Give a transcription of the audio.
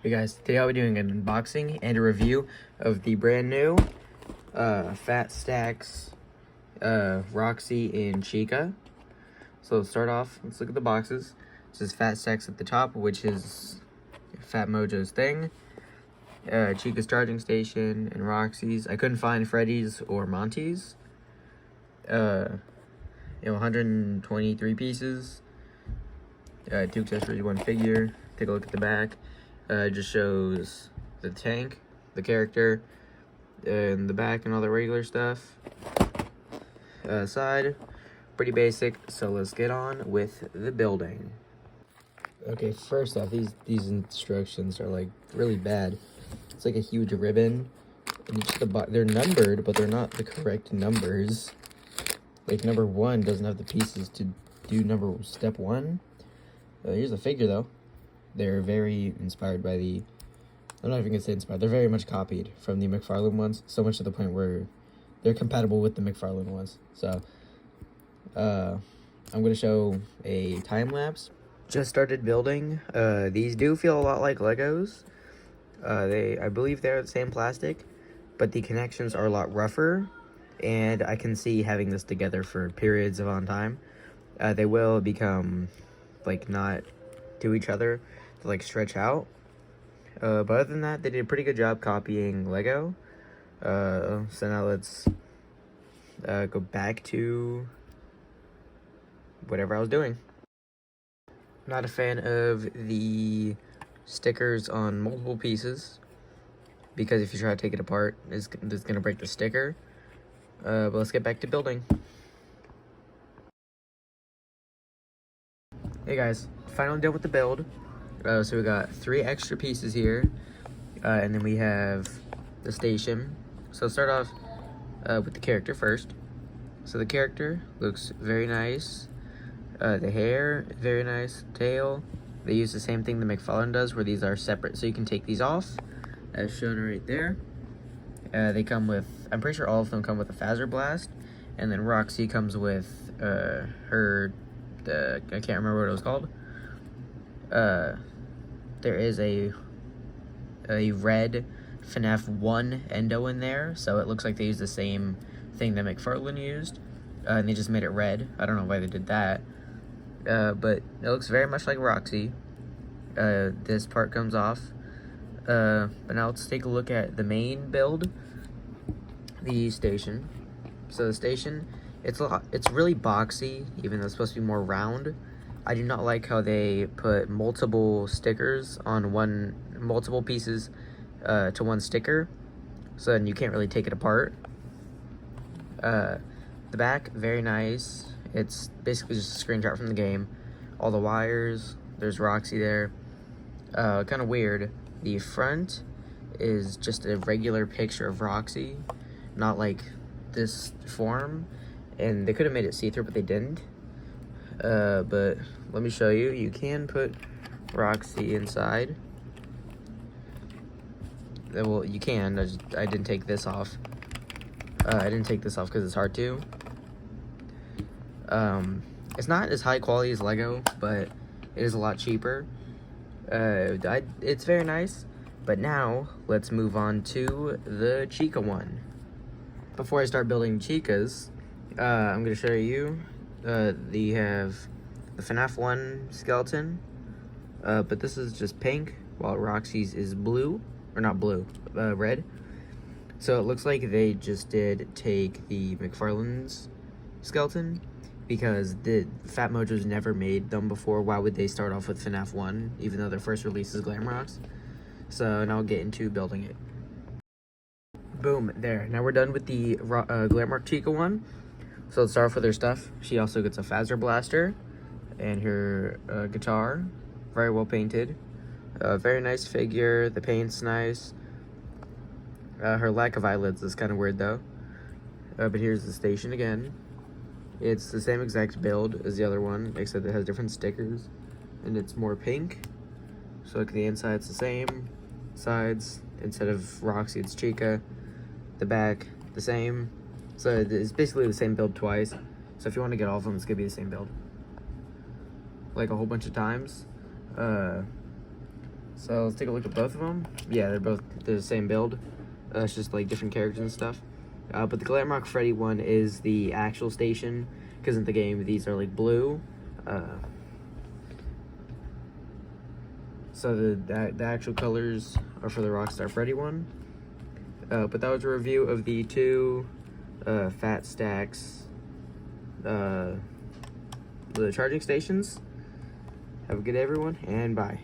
Hey guys, today I'll be doing an unboxing and a review of the brand new phatstacks Roxy and Chica. So let's start off, let's look at the boxes. This is phatstacks at the top, which is Phatmojo's thing. Chica's charging station and Roxy's. I couldn't find Freddy's or Monty's. 123 pieces. 2 accessories, 1 figure. Take a look at the back. Just shows the tank, the character, and the back and all the regular stuff. Side, pretty basic, so let's get on with the building. Okay, first off, these instructions are like really bad. It's like a huge ribbon, and they're numbered, but they're not the correct numbers. Like number 1 doesn't have the pieces to do step 1. Here's a figure though. They're very inspired by I'm not even gonna say inspired, they're very much copied from the mcfarlen ones, so much to the point where they're compatible with the mcfarlen ones. So, I'm gonna show a time lapse. Just started building. These do feel a lot like Legos. I believe they're the same plastic, but the connections are a lot rougher, and I can see having this together for periods of on time. They will become, like, not to each other, to like stretch out. But other than that, they did a pretty good job copying Lego. So now let's go back to whatever I was doing. Not a fan of the stickers on multiple pieces, because if you try to take it apart, it's gonna break the sticker. But let's get back to building. Hey guys, finally done with the build. So we got 3 extra pieces here, and then we have the station. So let's start off with the character first. So the character looks very nice. The hair, very nice. Tail, they use the same thing the mcfarlen does, where these are separate, so you can take these off, as shown right there. They come with, I'm pretty sure all of them come with a phaser blast, and then Roxy comes with I can't remember what it was called. There is a red FNAF 1 endo in there, so it looks like they used the same thing that mcfarlen used, and they just made it red. I don't know why they did that, but it looks very much like Roxy. This part comes off, but now let's take a look at the main build, the station. So the station, it's really boxy, even though it's supposed to be more round. I do not like how they put multiple stickers on multiple pieces to one sticker, so then you can't really take it apart. The back, very nice. It's basically just a screenshot from the game. All the wires, there's Roxy there. Kind of weird. The front is just a regular picture of Roxy, not like this form, and they could have made it see-through, but they didn't. But let me show you. You can put Roxy inside. Well, you can. I didn't take this off. I didn't take this off because it's hard to. It's not as high quality as Lego, but it is a lot cheaper. It's very nice. But now, let's move on to the Chica one. Before I start building Chica's, I'm going to show you. They have the FNAF 1 skeleton, but this is just pink, while Roxy's is blue, or not blue, red. So it looks like they just did take the mcfarlen's skeleton, because the Phatmojo's never made them before. Why would they start off with FNAF 1, even though their first release is Glamrocks? So now I'll get into building it. Boom, there. Now we're done with the Glamrock Chica one. So let's start off with her stuff. She also gets a phaser blaster and her guitar, very well painted. Very nice figure. The paint's nice. Her lack of eyelids is kind of weird though. But here's the station again. It's the same exact build as the other one, except it has different stickers, and it's more pink. So look, the inside's the same. Sides, instead of Roxy, it's Chica. The back, the same. So it's basically the same build twice. So if you want to get all of them, it's gonna be the same build, like a whole bunch of times. So let's take a look at both of them. Yeah, they're both the same build. It's just like different characters and stuff. But the Glamrock Freddy one is the actual station, because in the game these are like blue. So the actual colors are for the Rockstar Freddy one. But that was a review of the two phatstacks, the charging stations. Have a good day, everyone, and bye.